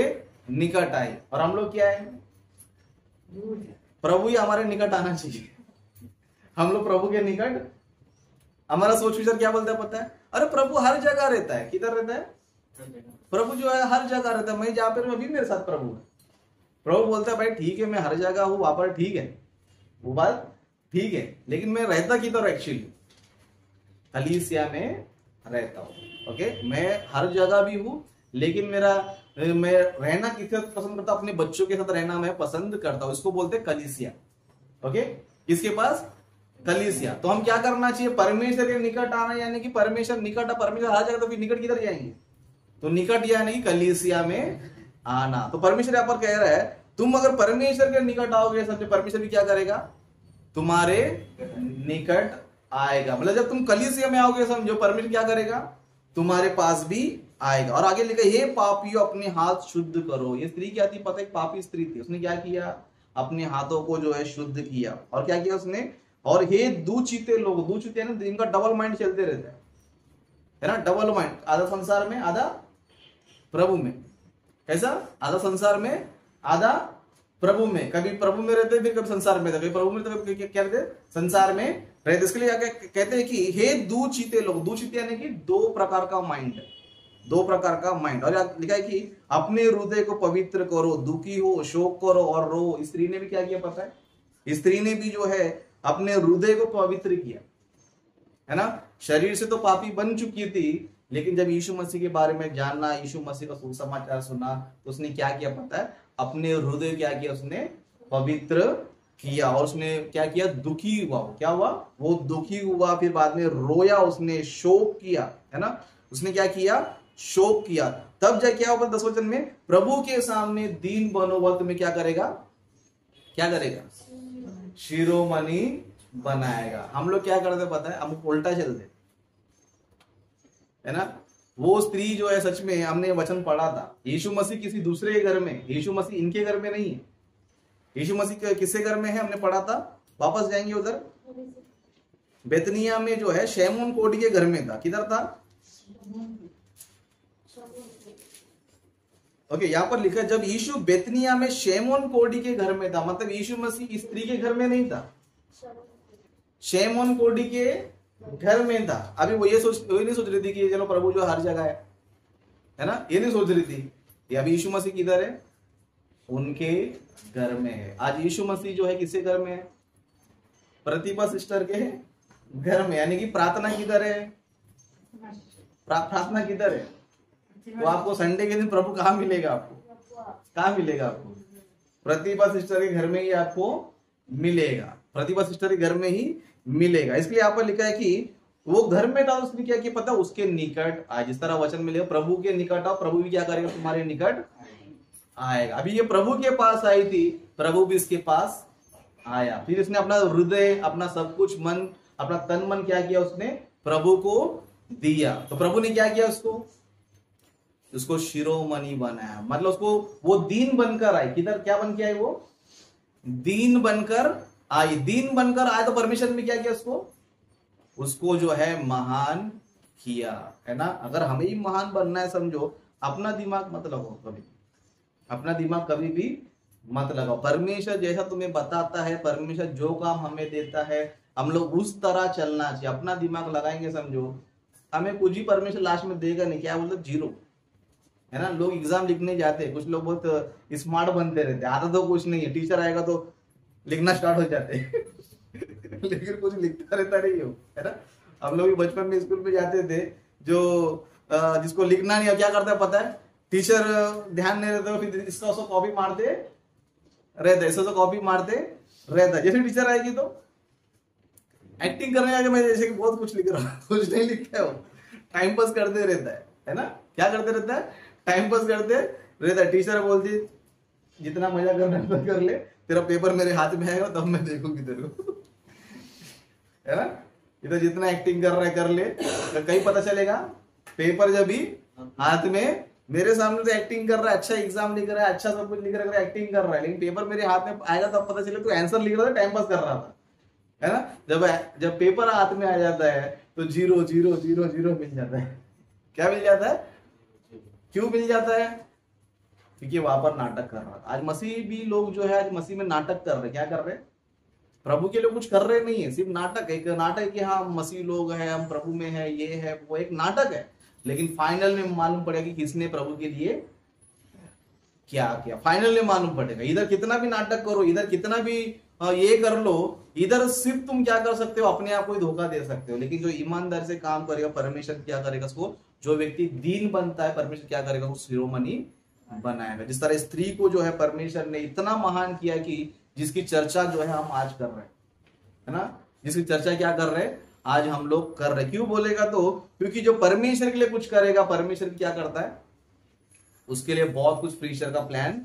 निकट आई। और हम लोग क्या है, प्रभु ही हमारे निकट आना चाहिए। हम लोग प्रभु के निकट, हमारा सोच विचार क्या बोलता है पता है, अरे प्रभु हर जगह रहता है। किधर रहता है, प्रभु जो है हर जगह रहता है। मैं जहां पर अभी मेरे साथ प्रभु है। प्रभु बोलता है भाई ठीक है, मैं हर जगह हूं, वहां पर ठीक है, वो बात ठीक है, लेकिन मैं रहता किधर, एक्चुअली कलीसिया में रहता हूं। ओके, मैं हर जगह भी हूं, लेकिन मैं रहना किसके साथ पसंद करता हूं, अपने बच्चों के साथ रहना मैं पसंद करता हूं। इसको बोलते हैं कलीसिया। ओके, किसके पास, कलीसिया। तो हम क्या करना चाहिए, परमेश्वर के निकट आना, यानी कि परमेश्वर निकट, परमेश्वर हर जगह, तो फिर निकट किधर जाएंगे, तो निकट यानी कि कलीसिया में आना। तो परमेश्वर यहाँ पर कह रहा है, तुम अगर परमेश्वर के निकट आओगे, समझे, परमेश्वर भी क्या करेगा, तुम्हारे निकट आएगा। मतलब जब तुम कलीसिया में आओगे, समझो, परमेश्वर क्या करेगा, तुम्हारे पास भी आएगा। और आगे लिखा, हे पापियों अपने हाथ शुद्ध करो। ये स्त्री क्या थी पता है, एक पापी स्त्री थी। उसने क्या किया, अपने हाथों को जो है शुद्ध किया। और क्या किया उसने, और हे दुचिते लोग, दुचिते ना, इनका डबल माइंड चलते रहता है ना, डबल माइंड, आधा संसार में आधा प्रभु में। कैसा, आधा संसार में आधा प्रभु में। कभी प्रभु में रहते, फिर कभी संसार में रहते, प्रभु में रहते, क्या रहते, संसार में रहते। इसके लिए कहते हैं कि हे दुचिते लोग, दुचिते यानी कि 2 प्रकार का माइंड है। दो प्रकार का माइंड। और लिखा है कि अपने हृदय को पवित्र करो, दुखी हो, शोक करो और रो। स्त्री ने भी क्या किया पता है? स्त्री ने भी जो है अपने हृदय को पवित्र किया, है ना। शरीर से तो पापी बन चुकी थी, लेकिन जब यीशु मसीह के बारे में जानना, यीशु मसीह का सुसमाचार सुना, तो उसने क्या किया पता है? अपने हृदय क्या किया? उसने पवित्र किया। और उसने क्या किया? दुखी हुआ। क्या हुआ? वो दुखी हुआ, फिर बाद में रोया, उसने शोक किया, है ना। उसने क्या किया? शोक किया। तब जा क्या होगा 10 वचन में? प्रभु के सामने दीन बनोबत में क्या करेगा? क्या करेगा? शिरोमणि बनाएगा। हम लोग क्या करते पता है? हम उल्टा चलते, है ना। वो स्त्री जो है, सच में हमने वचन पढ़ा था, यीशु मसीह किसी दूसरे के घर में, यीशु मसीह इनके घर में नहीं है। यीशु मसीह किसके घर में है? हमने पढ़ा था, वापस जाएंगे उधर। बेतनिया में जो है शैमून कोढ़ी के घर में था। किधर था? ओके, यहां पर लिखा जब यीशु बेतनिया में शैमून कोढ़ी के घर में था, मतलब यीशु मसीह स्त्री के घर में नहीं था, शैमून कोढ़ी के घर में था। अभी वो ये नहीं सोच रही थी कि चलो प्रभु जो हर जगह है ना, ये नहीं सोच रही थी। ये अभी यीशु मसीह किधर है? उनके घर में है। आज यीशु मसीह जो है किसके घर में है? प्रतिभा सिस्टर के घर में। यानी कि प्रार्थना किधर है? प्रार्थना किधर है? तो आपको संडे के दिन प्रभु कहाँ मिलेगा? आपको कहाँ मिलेगा? आपको प्रतिभा सिस्टर के घर में ही आपको मिलेगा। प्रतिभा सिस्टर के घर में ही मिलेगा। इसलिए यहाँ पर लिखा है कि वो घर में था, उसने क्या किया पता? उसके निकट आए। जिस तरह वचन मिलेगा, प्रभु के निकट आओ, प्रभु भी क्या करेगा? तुम्हारे निकट आएगा। अभी ये प्रभु के पास आई थी, प्रभु भी इसके पास आया। फिर इसने अपना हृदय, अपना सब कुछ, मन, अपना तन मन क्या किया? उसने प्रभु को दिया। तो प्रभु ने क्या किया? उसको शिरोमणि बनाया। मतलब उसको वो दीन बनकर आई। किधर क्या बन के आई? वो दीन बनकर आई। दीन बनकर आए तो परमेश्वर ने क्या किया? उसको जो है महान किया, है ना। अगर हमें ही महान बनना है, समझो, अपना दिमाग मत लगाओ कभी, अपना दिमाग कभी भी मत लगाओ। परमेश्वर जैसा तुम्हें बताता है, परमेश्वर जो काम हमें देता है, हम लोग उस तरह चलना चाहिए। अपना दिमाग लगाएंगे, समझो, हमें कुछ ही परमेश्वर लास्ट में देगा नहीं। क्या बोलते? जीरो, है ना। लोग एग्जाम लिखने जाते हैं, कुछ लोग बहुत स्मार्ट बनते रहते हैं, आता तो कुछ नहीं है, टीचर आएगा तो लिखना स्टार्ट हो जाते हैं लेकिन कुछ लिखता रहता नहीं हो, है ना। हम लोग बचपन में स्कूल में जाते थे, जो जिसको लिखना नहीं है क्या करता है पता है? टीचर ध्यान नहीं रहता, फिर इसका कॉपी मारते रहता है, इसका कॉपी मारते रहता है। जैसे टीचर आएगी तो एक्टिंग करने आगे मैं जैसे कि बहुत कुछ लिख रहा हूँ, कुछ नहीं लिखता है, वो टाइम पास करते रहता है ना। क्या करते रहता है? टाइम पास करते रहता है। टीचर बोलती जितना मजा करना है कर ले, तेरा पेपर मेरे हाथ में आएगा तब मैं देखूंगी तेरे को, है ना। इधर जितना एक्टिंग कर रहा है कर ले, तो कहीं पता चलेगा? पेपर जब भी हाथ में, मेरे सामने तो एक्टिंग कर रहा है, अच्छा एग्जाम लिख रहा है, अच्छा सब कुछ लिख रहा है, एक्टिंग कर रहा है, लेकिन पेपर मेरे हाथ में आएगा तब पता चले तो आंसर लिख रहा था, टाइम पास कर रहा था, है ना। जब पेपर हाथ में आ जाता है तो 0 0 0 0 मिल जाता है। क्या मिल जाता है? क्यों मिल जाता है? क्योंकि वहां पर नाटक कर रहा था। आज मसीह भी लोग जो है, आज मसीह में नाटक कर रहे हैं। क्या कर रहे हैं? प्रभु के लिए कुछ कर रहे नहीं है, सिर्फ नाटक है। एक नाटक है कि हाँ मसीह लोग हैं, हम प्रभु में है, ये है वो, एक नाटक है। लेकिन फाइनल में मालूम पड़ेगा कि किसने प्रभु के लिए क्या किया। फाइनल में मालूम पड़ेगा। इधर कितना भी नाटक करो, इधर कितना भी ये कर लो, इधर सिर्फ तुम क्या कर सकते हो? अपने आप को ही धोखा दे सकते हो। लेकिन जो ईमानदार से काम करेगा, परमेश्वर क्या करेगा? उसको, जो व्यक्ति दीन बनता है, परमेश्वर क्या करेगा? उसको शिरोमणि बनाएगा। जिस तरह स्त्री को जो है परमेश्वर ने इतना महान किया कि जिसकी चर्चा जो है हम आज कर रहे हैं, है ना। जिसकी चर्चा क्या कर रहे हैं? आज हम लोग कर रहे हैं। क्यों बोलेगा? तो क्योंकि जो परमेश्वर के लिए कुछ करेगा, परमेश्वर क्या करता है? उसके लिए बहुत कुछ फ्यूचर का प्लान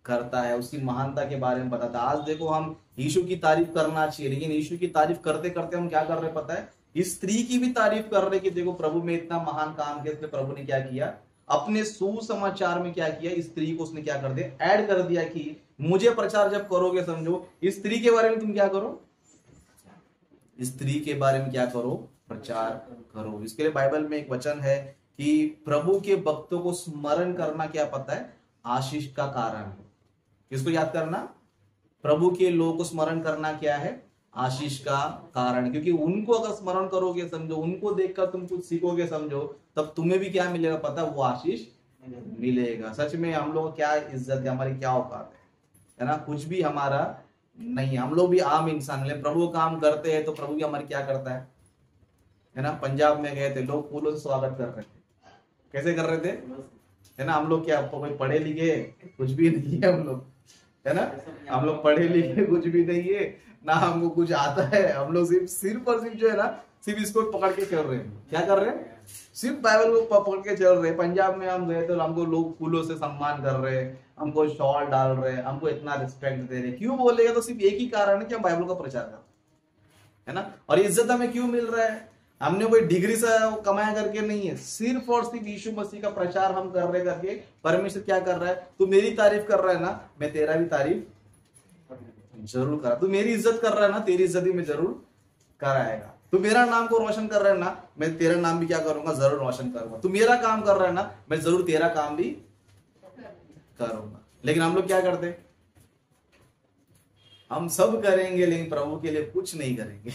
करता है, उसकी महानता के बारे में बताता है। आज देखो, हम यीशु की तारीफ करना चाहिए, लेकिन यीशु की तारीफ करते करते हम क्या कर रहे हैं पता है? इस स्त्री की भी तारीफ कर रहे कि देखो प्रभु में इतना महान काम किया, इसलिए प्रभु ने क्या किया? अपने सुसमाचार में क्या किया? इस स्त्री को उसने क्या कर दिया? ऐड कर दिया कि मुझे प्रचार जब करोगे, समझो, इस स्त्री के बारे में तुम क्या करो? स्त्री के बारे में क्या करो? प्रचार करो। इसके लिए बाइबल में एक वचन है कि प्रभु के भक्तों को स्मरण करना क्या पता है? आशीष का कारण है। किसको याद करना? प्रभु के लोगों को स्मरण करना क्या है? आशीष का कारण, क्योंकि उनको अगर स्मरण करोगे, समझो, उनको देखकर तुम कुछ सीखोगे, समझो, तब तुम्हें भी क्या मिलेगा पता है, वो आशीष मिलेगा। सच में हम लोग क्या इज्जत है, हमारी क्या औकात है ना, कुछ भी हमारा नहीं, हम लोग भी आम इंसान है। प्रभु काम करते हैं तो प्रभु भी हमारी क्या करता है ना। पंजाब में गए थे, लोग फूलों से स्वागत कर रहे थे। कैसे कर रहे थे, है ना। हम लोग क्या कोई पढ़े लिखे कुछ भी नहीं है हम लोग, है ना। हम लोग पढ़े लिखे कुछ भी नहीं है ना, हमको कुछ आता है। हम लोग सिर्फ और सिर्फ जो है ना, सिर्फ इसको पकड़ के चल रहे हैं। क्या कर रहे हैं, सिर्फ बाइबल को पकड़ के चल रहे हैं। पंजाब में हम गए तो हमको लोग फूलों से सम्मान कर रहे हैं, हमको शॉल डाल रहे हैं, हमको इतना रिस्पेक्ट दे रहे हैं। क्यों बोलेगा, तो सिर्फ एक ही कारण है कि हम बाइबल का प्रचार कर रहे हैं, है ना। और इज्जत हमें क्यों मिल रहा है, हमने कोई डिग्री से कमाया करके नहीं है, सिर्फ और सिर्फ यीशु मसीह का प्रचार हम कर रहे करके परमेश्वर क्या कर रहा है, तू मेरी तारीफ कर रहा है ना, मैं तेरा भी तारीफ जरूर करा। तू मेरी इज्जत कर रहा है ना, तेरी इज्जत भी मैं जरूर कराएगा। तू मेरा नाम को रोशन कर रहा है ना, मैं तेरा नाम भी क्या करूंगा, जरूर रोशन करूंगा। तू मेरा काम कर रहा है ना, मैं जरूर तेरा काम भी करूंगा। लेकिन हम लोग क्या करते हैं, हम सब करेंगे लेकिन प्रभु के लिए कुछ नहीं करेंगे।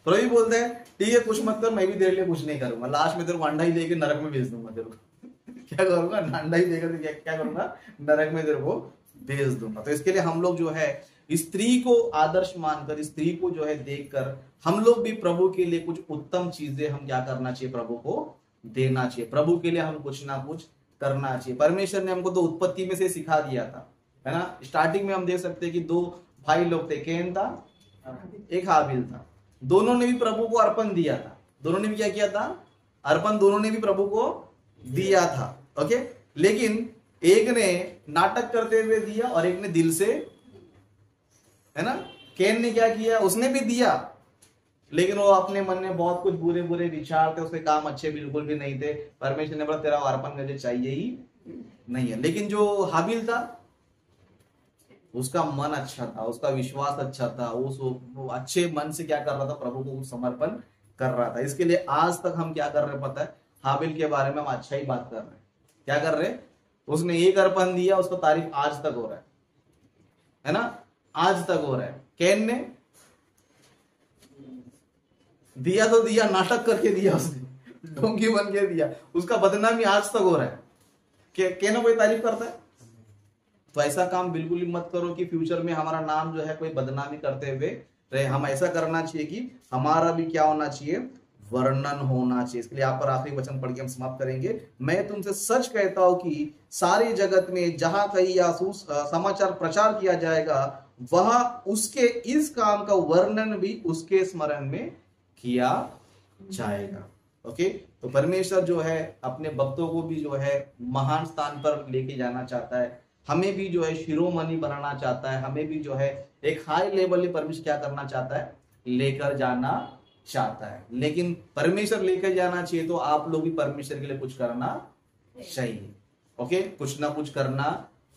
प्रभु बोलते हैं ठीक है कुछ मत कर, मैं भी तेरे लिए कुछ नहीं करूंगा, लास्ट में तेरे को अंडा ही देके नरक में भेज दूंगा तेरे को। क्या करूंगा, अंडा ही देकर क्या करूंगा, नरक में तेरे को भेज दूंगा। तो इसके लिए हम लोग जो है स्त्री को आदर्श मानकर, स्त्री को जो है देखकर, हम लोग भी प्रभु के लिए कुछ उत्तम चीजें हम क्या करना चाहिए, प्रभु को देना चाहिए। प्रभु के लिए हम कुछ ना कुछ करना चाहिए। परमेश्वर ने हमको तो उत्पत्ति में से सिखा दिया था, है ना। स्टार्टिंग में हम देख सकते हैं कि दो भाई लोग थे, कैन था, एक हाबिल था। दोनों ने भी प्रभु को अर्पण दिया था। दोनों ने भी क्या किया था, अर्पण दोनों ने भी प्रभु को दिया था। ओके, लेकिन एक ने नाटक करते हुए दिया और एक ने दिल से, है ना। कैन ने क्या किया, उसने भी दिया, लेकिन वो अपने मन में बहुत कुछ बुरे बुरे विचार थे, उसके काम अच्छे बिल्कुल भी नहीं थे। परमेश्वर ने बोला तेरा अर्पण मुझे चाहिए ही नहीं है। लेकिन जो हाबिल था, उसका मन अच्छा था, उसका विश्वास अच्छा था, वो अच्छे मन से क्या कर रहा था, प्रभु को समर्पण कर रहा था। इसके लिए आज तक हम क्या कर रहे हैं पता है, हाबिल के बारे में हम अच्छा ही बात कर रहे हैं। क्या कर रहे हैं, उसने एक अर्पण दिया, उसका तारीफ आज तक हो रहा है ना, आज तक हो रहा है। कैन ने दिया तो दिया, नाटक करके दिया, उसने डोंगी बन के दिया, उसका बदनामी आज तक हो रहा है। कैन कोई तारीफ करता है, तो ऐसा काम बिल्कुल ही मत करो कि फ्यूचर में हमारा नाम जो है कोई बदनामी करते हुए रहे। हम ऐसा करना चाहिए कि हमारा भी क्या होना चाहिए, वर्णन होना चाहिए। इसके लिए यहाँ पर आखिरी वचन पढ़ के हम समाप्त करेंगे। मैं तुमसे सच कहता हूं कि सारे जगत में जहां कहीं समाचार प्रचार किया जाएगा, वहां उसके इस काम का वर्णन भी उसके स्मरण में किया जाएगा। ओके, तो परमेश्वर जो है अपने भक्तों को भी जो है महान स्थान पर लेके जाना चाहता है, हमें भी जो है शिरोमणि बनाना चाहता है, हमें भी जो है एक हाई लेवल में परमेश्वर क्या करना चाहता है, लेकर जाना चाहता है। लेकिन परमेश्वर लेकर जाना चाहिए तो आप लोग भी परमेश्वर के लिए कुछ करना चाहिए। ओके, कुछ ना कुछ करना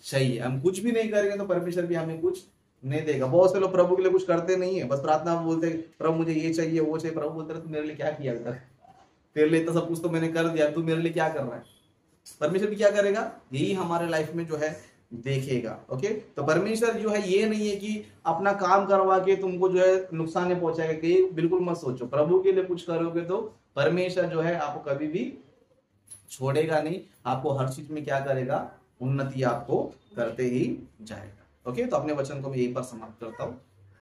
चाहिए। हम कुछ भी नहीं करेंगे तो परमेश्वर भी हमें कुछ नहीं देगा। बहुत से लोग प्रभु के लिए कुछ करते नहीं है, बस प्रार्थना में बोलते प्रभु मुझे ये चाहिए वो चाहिए। प्रभु बोलते तू मेरे लिए क्या किया अभी तक, तेरे लिए इतना सब कुछ तो मैंने कर दिया, तू मेरे लिए क्या कर रहा है। परमेश्वर भी क्या करेगा, यही हमारे लाइफ में जो है देखेगा। ओके, तो परमेश्वर जो है ये नहीं है कि अपना काम करवा के तुमको जो है नुकसान नहीं पहुंचाएगा, कि बिल्कुल मत सोचो। प्रभु के लिए कुछ करोगे तो परमेश्वर जो है आपको कभी भी छोड़ेगा नहीं, आपको हर चीज में क्या करेगा, उन्नति आपको करते ही जाएगा। ओके, तो अपने वचन को मैं यहीं पर समाप्त करता हूँ।